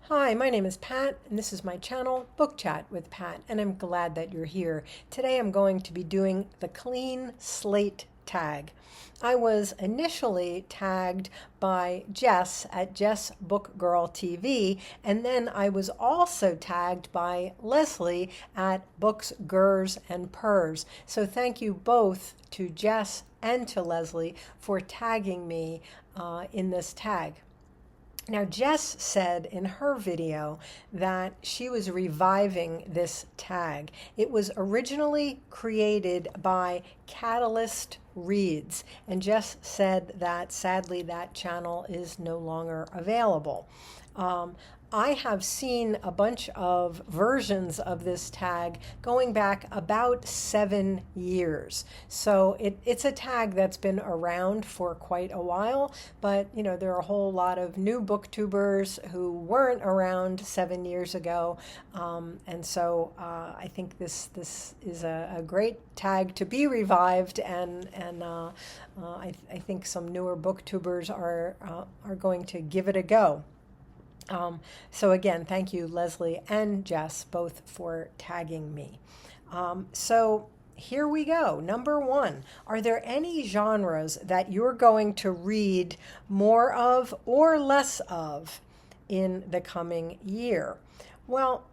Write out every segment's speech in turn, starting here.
Hi, my name is Pat, and this is my channel, Book Chat with Pat, and I'm glad that you're here. Today I'm going to be doing the Clean Slate Tag. I was initially tagged by Jess at JessBookgirlTV, and then I was also tagged by Leslie at booksgurrsandpurrs. So thank you both to Jess and to Leslie for tagging me in this tag. Now, Jess said in her video that she was reviving this tag. It was originally created by Catalyst Reads, and Jess said that sadly that channel is no longer available. I have seen a bunch of versions of this tag going back about 7 years. So it's a tag that's been around for quite a while, but there are a whole lot of new booktubers who weren't around 7 years ago. And so I think this is a great tag to be revived, and I think some newer booktubers are going to give it a go. So again, thank you, Leslie and Jess, both for tagging me. So here we go. Number one, are there any genres that you're going to read more of or less of in the coming year? Well,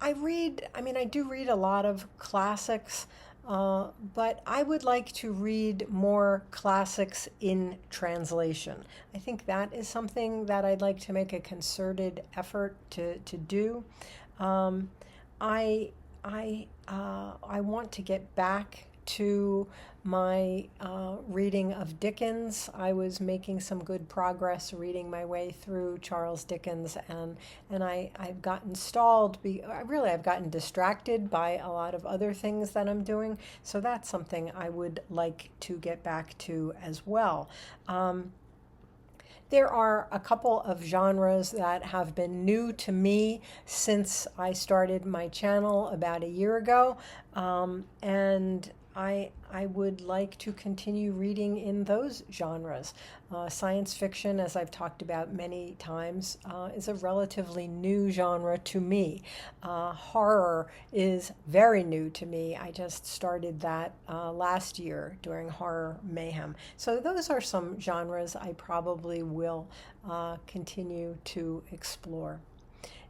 I do read a lot of classics. But I would like to read more classics in translation. I think that is something that I'd like to make a concerted effort to do. I want to get back to my reading of Dickens. I was making some good progress reading my way through Charles Dickens, and I've gotten stalled. I've gotten distracted by a lot of other things that I'm doing. So that's something I would like to get back to as well. There are a couple of genres that have been new to me since I started my channel about a year ago, and I would like to continue reading in those genres. Science fiction, as I've talked about many times, is a relatively new genre to me. Horror is very new to me. I just started that last year during Horror Mayhem. So those are some genres I probably will continue to explore.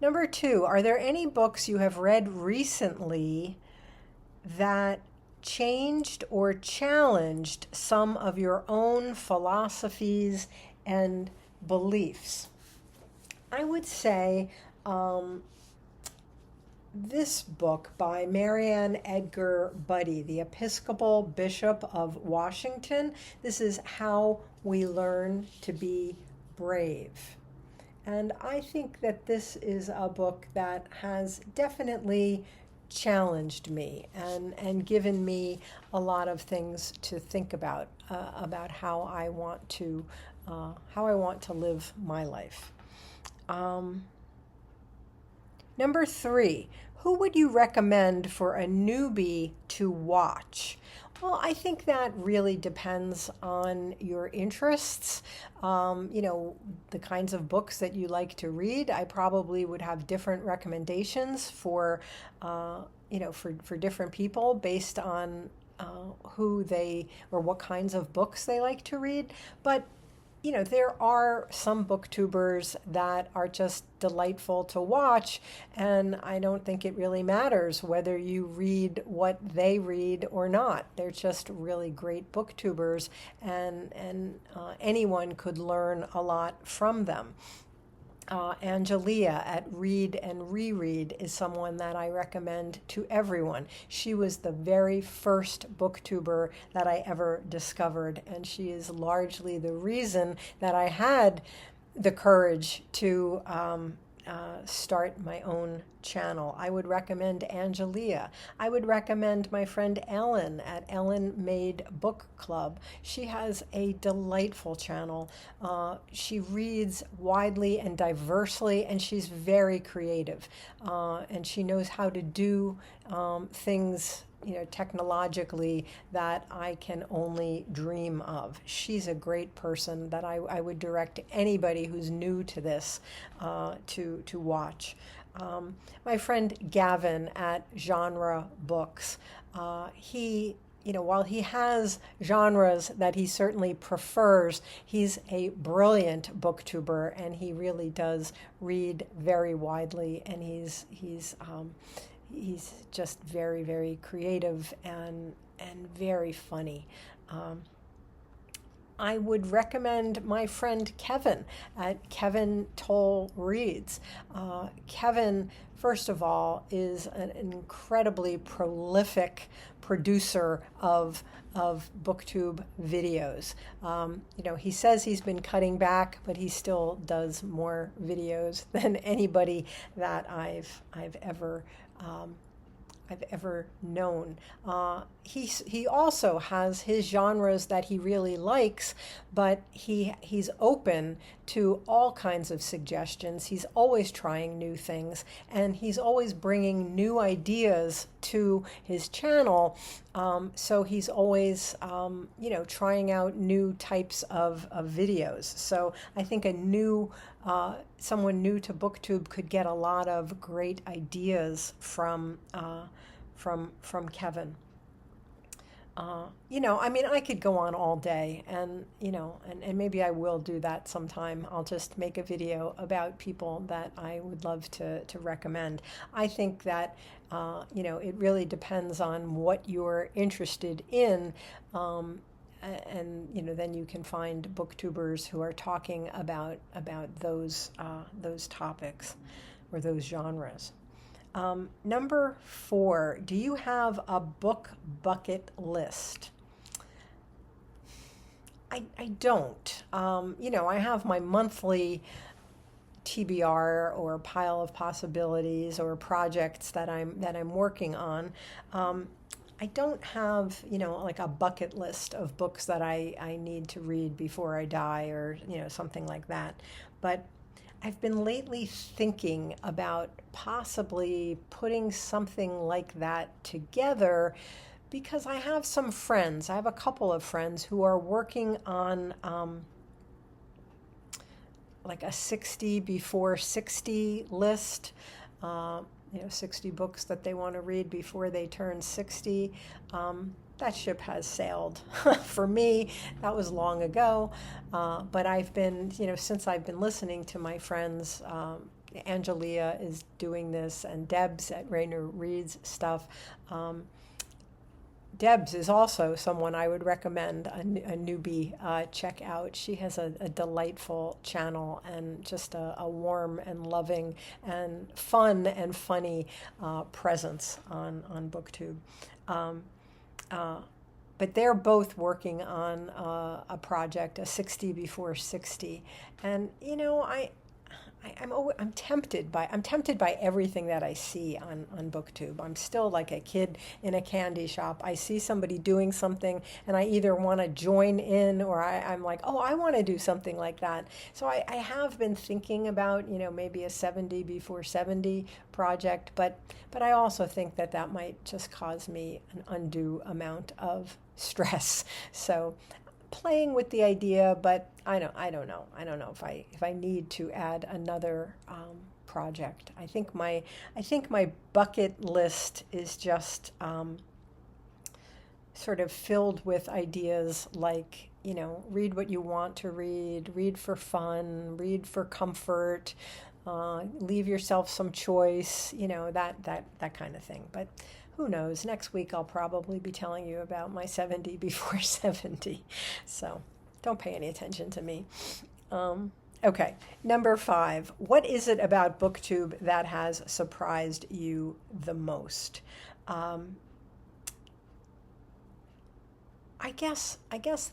Number two, are there any books you have read recently that changed or challenged some of your own philosophies and beliefs? I would say this book by Marianne Edgar Buddy, the Episcopal Bishop of Washington. This is How We Learn to Be Brave. And I think that this is a book that has definitely challenged me and given me a lot of things to think about how I want to live my life. Number three, who would you recommend for a newbie to watch? Well, I think that really depends on your interests. The kinds of books that you like to read. I probably would have different recommendations for different people based on who they or what kinds of books they like to read. But there are some booktubers that are just delightful to watch, and I don't think it really matters whether you read what they read or not. They're just really great booktubers, and anyone could learn a lot from them. Angelia at Read and Reread is someone that I recommend to everyone. She was the very first booktuber that I ever discovered, and she is largely the reason that I had the courage to start my own channel. I would recommend Angelia. I would recommend my friend Ellen at Ellen Made Book Club. She has a delightful channel. She reads widely and diversely, and she's very creative. And she knows how to do things technologically that I can only dream of. She's a great person that I would direct anybody who's new to this to watch. My friend Gavin at Genre Books, he, while he has genres that he certainly prefers, he's a brilliant booktuber, and he really does read very widely, and he's just very, very creative and very funny. I would recommend my friend Kevin at Kevin Toll Reads. Kevin, first of all, is an incredibly prolific producer of Booktube videos. He says he's been cutting back, but he still does more videos than anybody that I've ever known. He also has his genres that he really likes, but he's open to all kinds of suggestions. He's always trying new things, and he's always bringing new ideas to his channel. So he's always, trying out new types of videos. So I think someone new to Booktube could get a lot of great ideas from Kevin. I could go on all day, and maybe I will do that sometime. I'll just make a video about people that I would love to recommend. I think that, it really depends on what you're interested in, and then you can find booktubers who are talking about those topics or those genres. Number 4, do you have a book bucket list? I don't. I have my monthly TBR or pile of possibilities or projects that I'm working on. I don't have, like a bucket list of books that I need to read before I die or, something like that. But I've been lately thinking about possibly putting something like that together because I have some friends. I have a couple of friends who are working on like a 60 before 60 list. 60 books that they want to read before they turn 60. That ship has sailed. For me, that was long ago. But I've been, since I've been listening to my friends, Angelia is doing this, and Debs at Rainer reads stuff. Debs is also someone I would recommend a newbie check out. She has a delightful channel and just a warm and loving and fun and funny presence on Booktube. But they're both working on a project, a 60 before 60, and I'm tempted by everything that I see on Booktube. I'm still like a kid in a candy shop. I see somebody doing something, and I either want to join in or I'm like, oh, I want to do something like that. So I have been thinking about maybe a 70 before 70 project, but I also think that might just cause me an undue amount of stress. So playing with the idea, but I don't know if I need to add another project. I think my bucket list is just sort of filled with ideas like read what you want to read for fun, read for comfort, leave yourself some choice, that kind of thing. But who knows? Next week I'll probably be telling you about my 70 before 70. So don't pay any attention to me. Okay, number 5. What is it about Booktube that has surprised you the most? I guess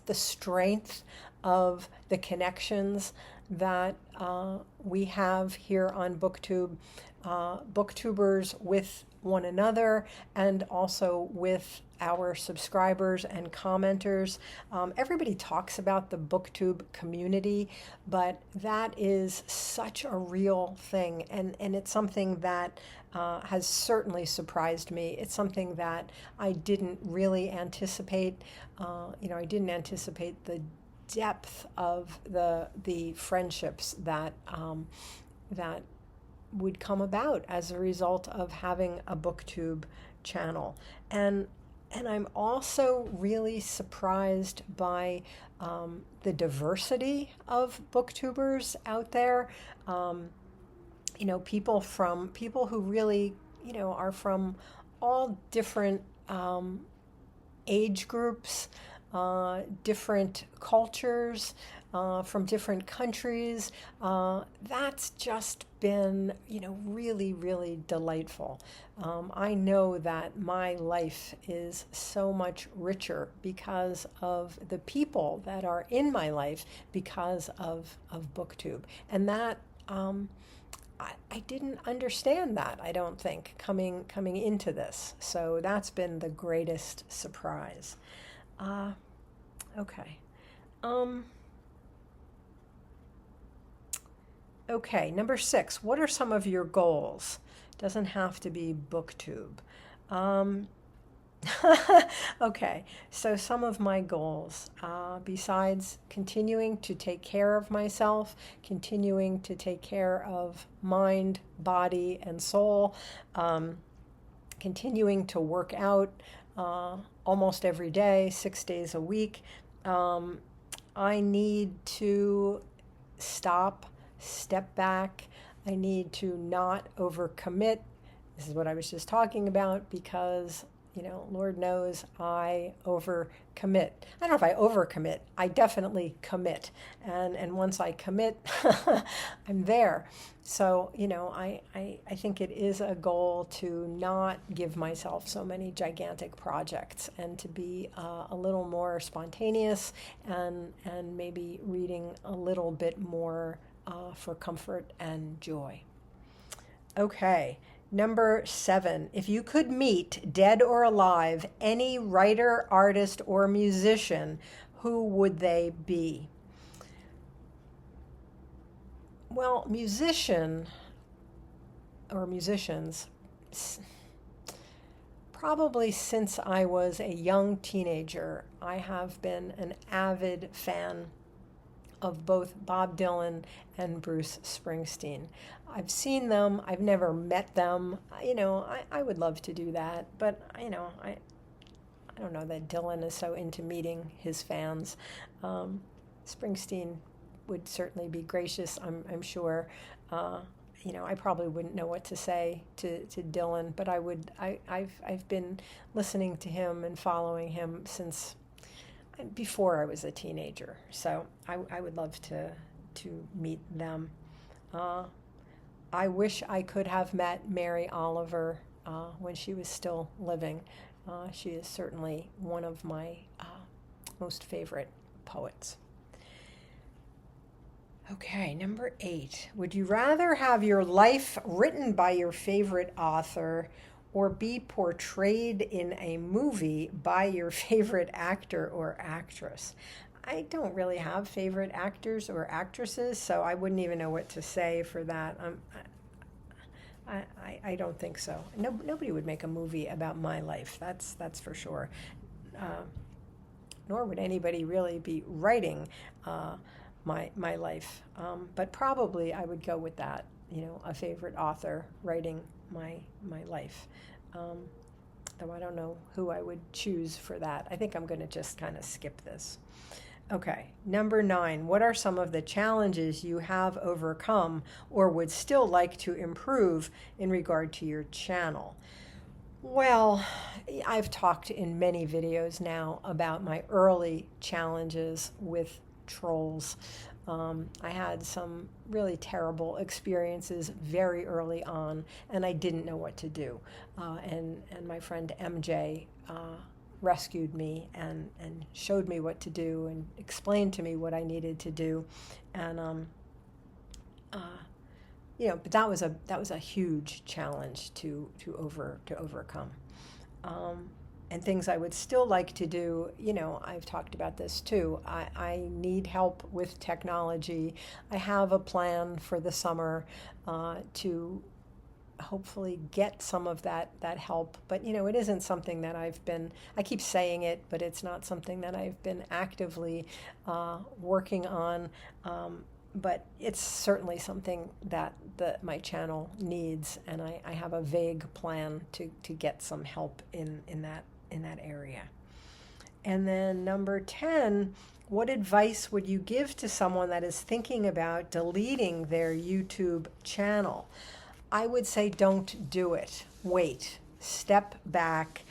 the strength of the connections that we have here on Booktube, booktubers with one another and also with our subscribers and commenters. Everybody talks about the Booktube community, but that is such a real thing, and it's something that has certainly surprised me. It's something that I didn't really anticipate. I didn't anticipate the depth of the friendships that would come about as a result of having a Booktube channel. And I'm also really surprised by the diversity of booktubers out there. People who really, are from all different age groups, different cultures, from different countries. That's just been, really, really delightful. I know that my life is so much richer because of the people that are in my life because of Booktube. And that, I didn't understand that, I don't think, coming into this. So that's been the greatest surprise. Okay. Okay, number 6. What are some of your goals? Doesn't have to be Booktube. Okay, so some of my goals, besides continuing to take care of myself, continuing to take care of mind, body, and soul, continuing to work out almost every day, 6 days a week. I need to step back. I need to not overcommit. This is what I was just talking about, because Lord knows I overcommit. I don't know if I overcommit. I definitely commit. And once I commit, I'm there. So, I think it is a goal to not give myself so many gigantic projects and to be a little more spontaneous and maybe reading a little bit more for comfort and joy. Okay. Number 7, if you could meet, dead or alive, any writer, artist, or musician, who would they be? Well, musicians, probably since I was a young teenager, I have been an avid fan of both Bob Dylan and Bruce Springsteen. I've seen them. I've never met them. I would love to do that, but I don't know that Dylan is so into meeting his fans. Springsteen would certainly be gracious, I'm sure. I probably wouldn't know what to say to Dylan, but I've been listening to him and following him since before I was a teenager. So I would love to meet them. I wish I could have met Mary Oliver when she was still living. She is certainly one of my most favorite poets. Okay, number 8. Would you rather have your life written by your favorite author or be portrayed in a movie by your favorite actor or actress? I don't really have favorite actors or actresses, so I wouldn't even know what to say for that. I don't think so. Nobody would make a movie about my life, that's for sure. Nor would anybody really be writing my life. But probably I would go with that, a favorite author writing my life. Though I don't know who I would choose for that. I think I'm going to just kind of skip this. Okay, number 9. What are some of the challenges you have overcome or would still like to improve in regard to your channel? Well, I've talked in many videos now about my early challenges with trolls. I had some really terrible experiences very early on, and I didn't know what to do. And my friend MJ rescued me and showed me what to do and explained to me what I needed to do. And but that was a huge challenge to overcome. and things I would still like to do. You know, I've talked about this too. I need help with technology. I have a plan for the summer to hopefully get some of that help, but you know, it isn't something that I keep saying it, but it's not something that I've been actively working on, but it's certainly something that my channel needs, and I have a vague plan to get some help in that area. And then number 10, what advice would you give to someone that is thinking about deleting their YouTube channel? I would say don't do it. Wait, step back,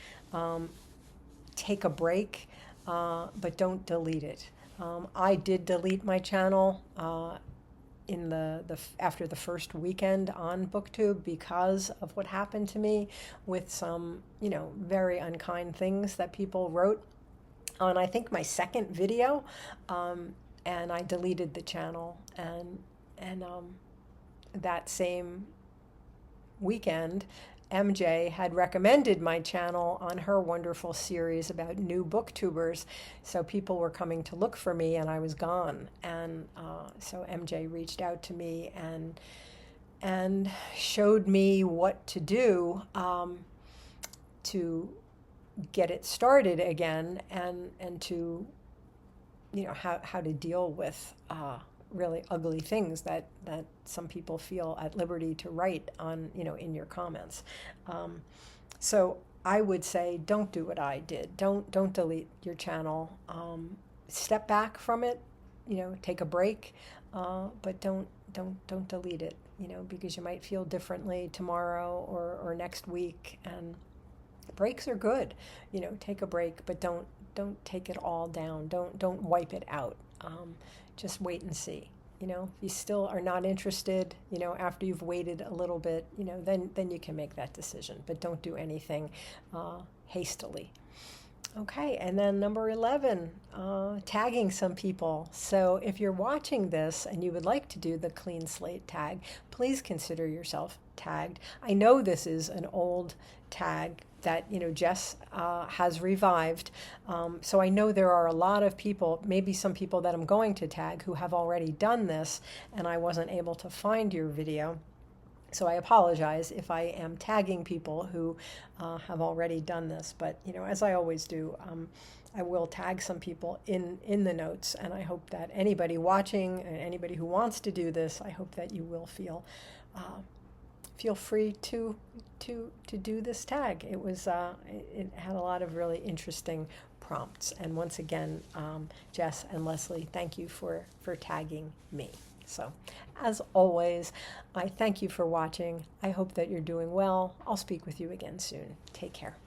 take a break, but don't delete it. I did delete my channel after the first weekend on Booktube because of what happened to me with some, you know, very unkind things that people wrote on, I think, my second video, and I deleted the channel. And that same weekend, MJ had recommended my channel on her wonderful series about new booktubers, so people were coming to look for me, and I was gone. And so MJ reached out to me and showed me what to do to get it started again, and to, you know, how to deal with really ugly things that some people feel at liberty to write on, you know, in your comments. So I would say don't do what I did. Don't delete your channel. Step back from it, you know, take a break, but don't delete it, you know, because you might feel differently tomorrow or next week, and breaks are good. You know, take a break, but don't take it all down. Don't wipe it out. Just wait and see. You know, if you still are not interested, you know, after you've waited a little bit, you know, then you can make that decision. But don't do anything hastily. Okay, and then number 11, tagging some people. So if you're watching this and you would like to do the Clean Slate tag, please consider yourself tagged. I know this is an old tag that, you know, Jess has revived. So I know there are a lot of people, maybe some people that I'm going to tag, who have already done this, and I wasn't able to find your video. So I apologize if I am tagging people who have already done this. But, you know, as I always do, I will tag some people in the notes, and I hope that anybody watching and anybody who wants to do this, I hope that you will feel free to do this tag. It was it had a lot of really interesting prompts, and once again, Jess and Leslie, thank you for tagging me. So, as always, I thank you for watching. I hope that you're doing well. I'll speak with you again soon. Take care.